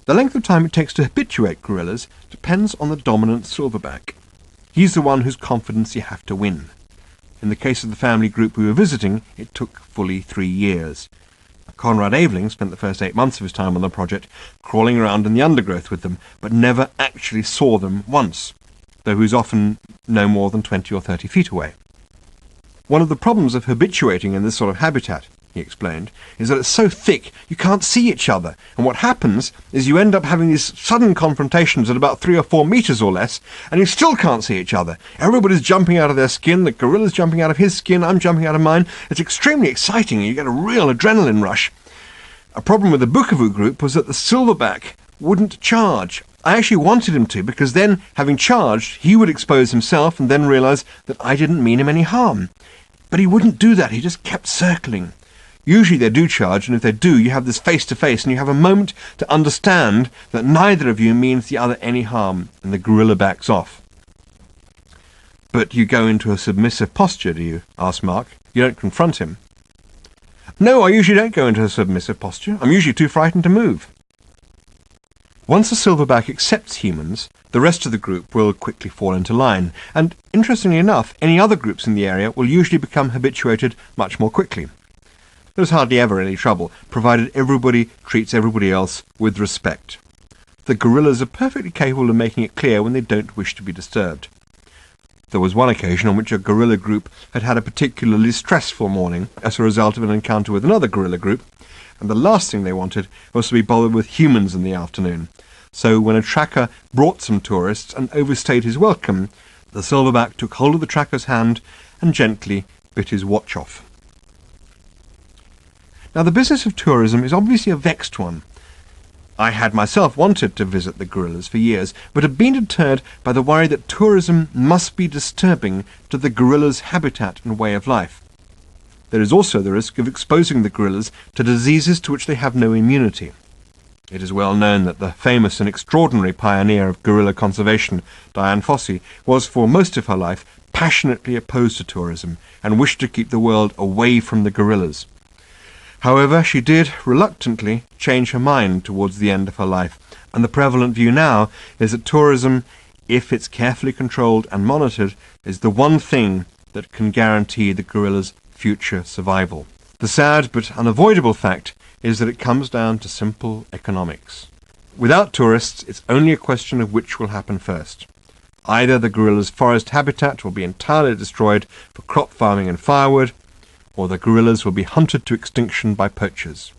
The length of time it takes to habituate gorillas depends on the dominant silverback. He's the one whose confidence you have to win. In the case of the family group we were visiting, it took fully 3 years. Conrad Aveling spent the first 8 months of his time on the project crawling around in the undergrowth with them, but never actually saw them once, though he was often no more than 20 or 30 feet away. One of the problems of habituating in this sort of habitat, he explained, is that it's so thick you can't see each other, and what happens is you end up having these sudden confrontations at about 3 or 4 meters or less, and you still can't see each other. Everybody's jumping out of their skin, the gorilla's jumping out of his skin, I'm jumping out of mine. It's extremely exciting, and you get a real adrenaline rush. A problem with the Bukavu group was that the silverback wouldn't charge. I actually wanted him to, because then, having charged, he would expose himself and then realise that I didn't mean him any harm. But he wouldn't do that, he just kept circling. Usually they do charge, and if they do, you have this face-to-face, and you have a moment to understand that neither of you means the other any harm, and the gorilla backs off. But you go into a submissive posture, do you? Asked Mark. You don't confront him. No, I usually don't go into a submissive posture. I'm usually too frightened to move. Once a silverback accepts humans, the rest of the group will quickly fall into line, and interestingly enough, any other groups in the area will usually become habituated much more quickly. There's hardly ever any trouble, provided everybody treats everybody else with respect. The gorillas are perfectly capable of making it clear when they don't wish to be disturbed. There was one occasion on which a gorilla group had had a particularly stressful morning as a result of an encounter with another gorilla group, and the last thing they wanted was to be bothered with humans in the afternoon. So when a tracker brought some tourists and overstayed his welcome, the silverback took hold of the tracker's hand and gently bit his watch off. Now, the business of tourism is obviously a vexed one. I had myself wanted to visit the gorillas for years, but had been deterred by the worry that tourism must be disturbing to the gorillas' habitat and way of life. There is also the risk of exposing the gorillas to diseases to which they have no immunity. It is well known that the famous and extraordinary pioneer of gorilla conservation, Dian Fossey, was for most of her life passionately opposed to tourism and wished to keep the world away from the gorillas. However, she did, reluctantly, change her mind towards the end of her life, and the prevalent view now is that tourism, if it's carefully controlled and monitored, is the one thing that can guarantee the gorillas' future survival. The sad but unavoidable fact is that it comes down to simple economics. Without tourists, it's only a question of which will happen first. Either the gorillas' forest habitat will be entirely destroyed for crop farming and firewood, or the gorillas will be hunted to extinction by poachers.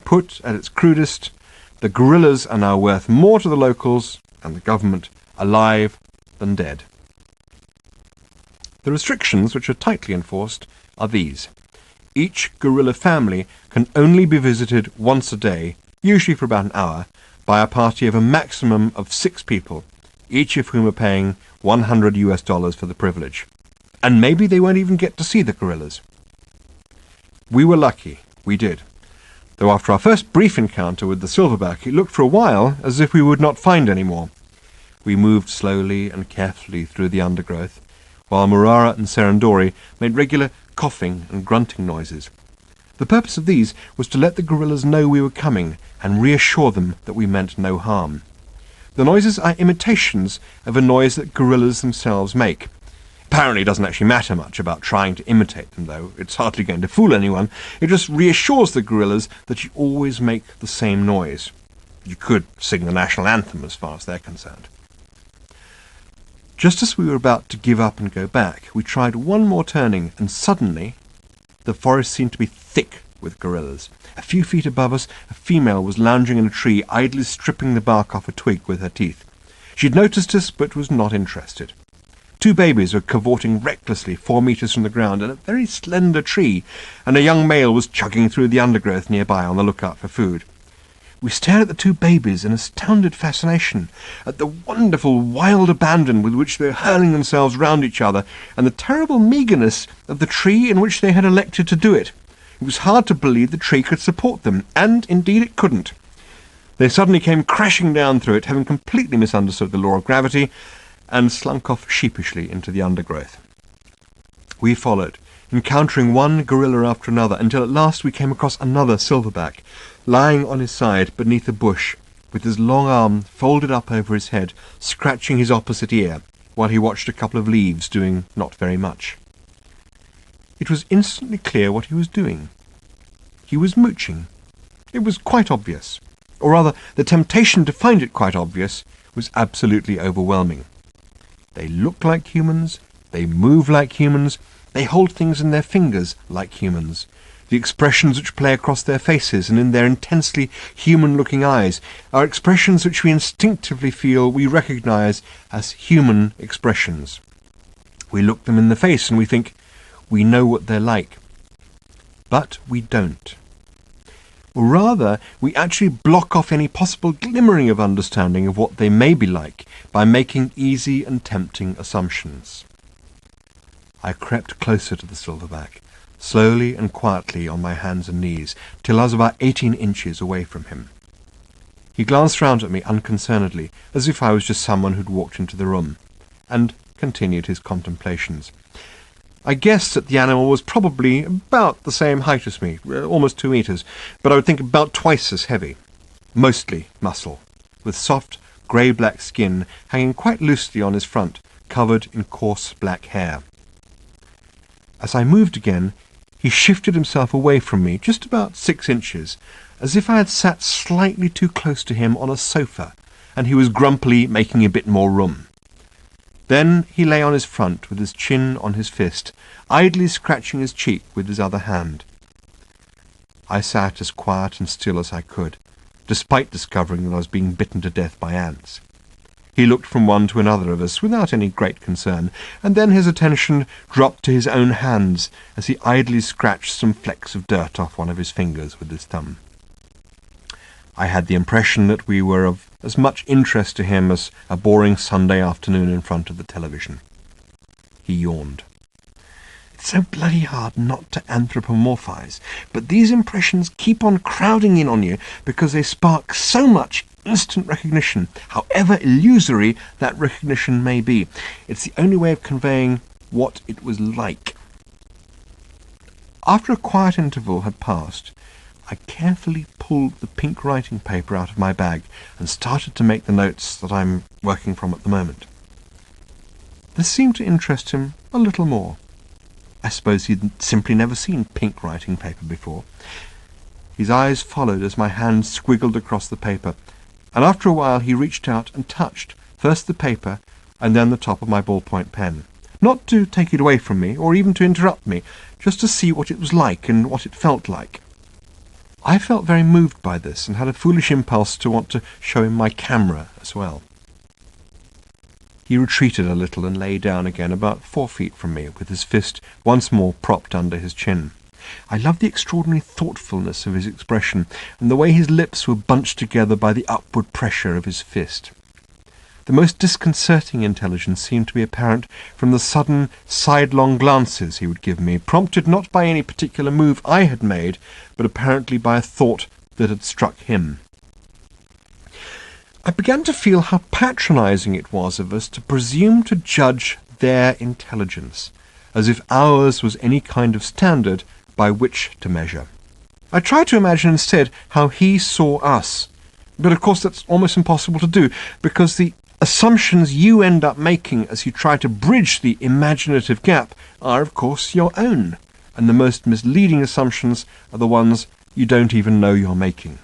Put at its crudest, the gorillas are now worth more to the locals and the government alive than dead. The restrictions, which are tightly enforced, are these. Each gorilla family can only be visited once a day, usually for about an hour, by a party of a maximum of 6 people, each of whom are paying $100 for the privilege. And maybe they won't even get to see the gorillas. We were lucky, we did. Though after our first brief encounter with the silverback, it looked for a while as if we would not find any more. We moved slowly and carefully through the undergrowth, while Murara and Serendori made regular coughing and grunting noises. The purpose of these was to let the gorillas know we were coming and reassure them that we meant no harm. The noises are imitations of a noise that gorillas themselves make. Apparently it doesn't actually matter much about trying to imitate them, though. It's hardly going to fool anyone. It just reassures the gorillas that you always make the same noise. You could sing the national anthem as far as they're concerned. Just as we were about to give up and go back, we tried one more turning, and suddenly the forest seemed to be thick with gorillas. A few feet above us, a female was lounging in a tree, idly stripping the bark off a twig with her teeth. She had noticed us, but was not interested. 2 babies were cavorting recklessly 4 meters from the ground in a very slender tree, and a young male was chugging through the undergrowth nearby on the lookout for food. We stared at the 2 babies in astounded fascination, at the wonderful wild abandon with which they were hurling themselves round each other, and the terrible meagreness of the tree in which they had elected to do it. It was hard to believe the tree could support them, and indeed it couldn't. They suddenly came crashing down through it, having completely misunderstood the law of gravity, and slunk off sheepishly into the undergrowth. We followed, encountering one gorilla after another, until at last we came across another silverback, lying on his side beneath a bush, with his long arm folded up over his head, scratching his opposite ear, while he watched a couple of leaves doing not very much. It was instantly clear what he was doing. He was mooching. It was quite obvious. Or rather, the temptation to find it quite obvious was absolutely overwhelming. They look like humans, they move like humans, they hold things in their fingers like humans. The expressions which play across their faces and in their intensely human-looking eyes are expressions which we instinctively feel we recognize as human expressions. We look them in the face and we think we know what they're like. But we don't. Or rather, we actually block off any possible glimmering of understanding of what they may be like by making easy and tempting assumptions. I crept closer to the silverback, slowly and quietly on my hands and knees, till I was about 18 inches away from him. He glanced round at me unconcernedly, as if I was just someone who'd walked into the room, and continued his contemplations. I guessed that the animal was probably about the same height as me, almost 2 meters, but I would think about twice as heavy. Mostly muscle, with soft, grey-black skin hanging quite loosely on his front, covered in coarse black hair. As I moved again, he shifted himself away from me just about 6 inches, as if I had sat slightly too close to him on a sofa, and he was grumpily making a bit more room. Then he lay on his front with his chin on his fist, idly scratching his cheek with his other hand. I sat as quiet and still as I could, despite discovering that I was being bitten to death by ants. He looked from one to another of us without any great concern, and then his attention dropped to his own hands as he idly scratched some flecks of dirt off one of his fingers with his thumb. I had the impression that we were of as much interest to him as a boring Sunday afternoon in front of the television. He yawned. It's so bloody hard not to anthropomorphize, but these impressions keep on crowding in on you because they spark so much instant recognition, however illusory that recognition may be. It's the only way of conveying what it was like. After a quiet interval had passed, I carefully pulled the pink writing paper out of my bag and started to make the notes that I'm working from at the moment. This seemed to interest him a little more. I suppose he'd simply never seen pink writing paper before. His eyes followed as my hand squiggled across the paper, and after a while he reached out and touched first the paper and then the top of my ballpoint pen. Not to take it away from me, or even to interrupt me, just to see what it was like and what it felt like. I felt very moved by this and had a foolish impulse to want to show him my camera as well. He retreated a little and lay down again about 4 feet from me, with his fist once more propped under his chin. I loved the extraordinary thoughtfulness of his expression, and the way his lips were bunched together by the upward pressure of his fist. The most disconcerting intelligence seemed to be apparent from the sudden, sidelong glances he would give me, prompted not by any particular move I had made, but apparently by a thought that had struck him. I began to feel how patronizing it was of us to presume to judge their intelligence, as if ours was any kind of standard by which to measure. I tried to imagine instead how he saw us, but of course that's almost impossible to do, because the assumptions you end up making as you try to bridge the imaginative gap are, of course, your own, and the most misleading assumptions are the ones you don't even know you're making.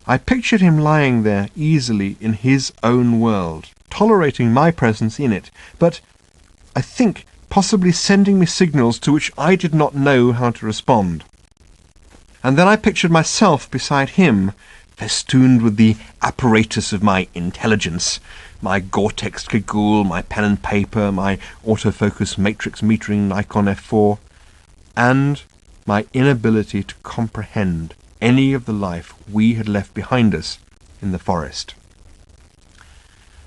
I pictured him lying there easily in his own world, tolerating my presence in it, but I think possibly sending me signals to which I did not know how to respond. And then I pictured myself beside him, festooned with the apparatus of my intelligence, my Gore-Tex cagoule, my pen and paper, my autofocus matrix metering Nikon F4, and my inability to comprehend any of the life we had left behind us in the forest.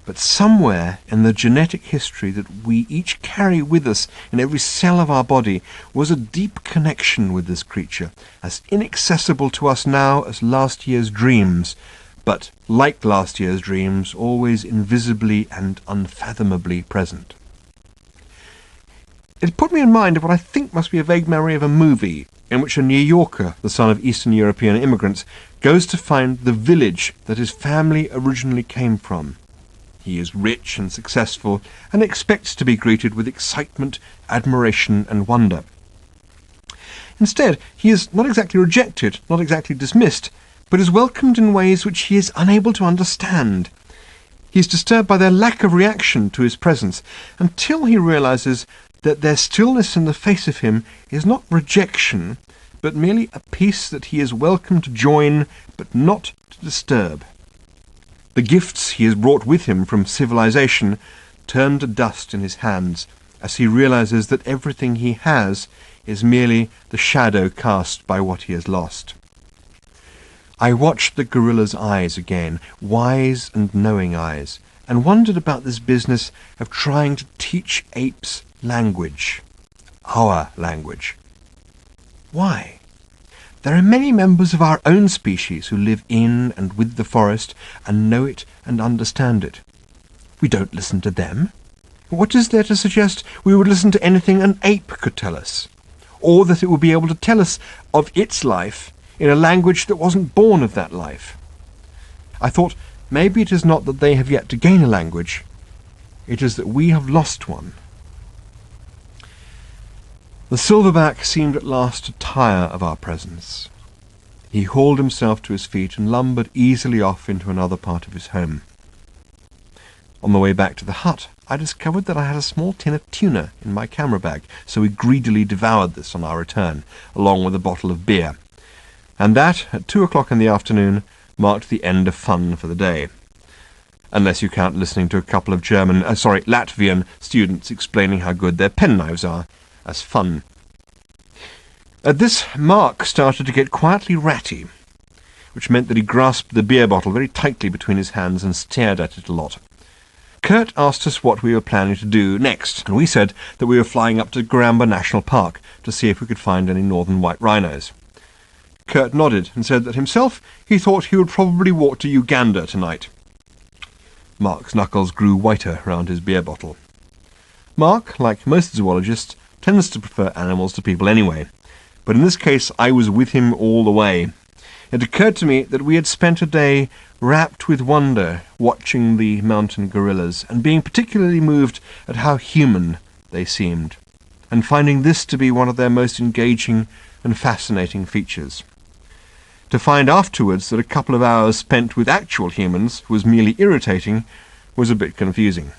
But somewhere in the genetic history that we each carry with us in every cell of our body was a deep connection with this creature, as inaccessible to us now as last year's dreams, but, like last year's dreams, always invisibly and unfathomably present. It put me in mind of what I think must be a vague memory of a movie, in which a New Yorker, the son of Eastern European immigrants, goes to find the village that his family originally came from. He is rich and successful and expects to be greeted with excitement, admiration and wonder. Instead, he is not exactly rejected, not exactly dismissed, but is welcomed in ways which he is unable to understand. He is disturbed by their lack of reaction to his presence, until he realizes that their stillness in the face of him is not rejection, but merely a peace that he is welcome to join, but not to disturb. The gifts he has brought with him from civilization turn to dust in his hands, as he realizes that everything he has is merely the shadow cast by what he has lost. I watched the gorilla's eyes again, wise and knowing eyes, and wondered about this business of trying to teach apes language, our language. Why? There are many members of our own species who live in and with the forest and know it and understand it. We don't listen to them. What is there to suggest we would listen to anything an ape could tell us? Or that it would be able to tell us of its life in a language that wasn't born of that life? I thought, maybe it is not that they have yet to gain a language, it is that we have lost one. The silverback seemed at last to tire of our presence. He hauled himself to his feet and lumbered easily off into another part of his home. On the way back to the hut, I discovered that I had a small tin of tuna in my camera bag, so we greedily devoured this on our return, along with a bottle of beer. And that, at 2 o'clock in the afternoon, marked the end of fun for the day. Unless you count listening to a couple of Latvian students explaining how good their penknives are, as fun. At this, Mark started to get quietly ratty, which meant that he grasped the beer bottle very tightly between his hands and stared at it a lot. Kurt asked us what we were planning to do next, and we said that we were flying up to Garamba National Park to see if we could find any northern white rhinos. Kurt nodded and said that himself he thought he would probably walk to Uganda tonight. Mark's knuckles grew whiter round his beer bottle. Mark, like most zoologists, tends to prefer animals to people anyway, but in this case I was with him all the way. It occurred to me that we had spent a day rapt with wonder watching the mountain gorillas, and being particularly moved at how human they seemed, and finding this to be one of their most engaging and fascinating features. To find afterwards that a couple of hours spent with actual humans was merely irritating was a bit confusing.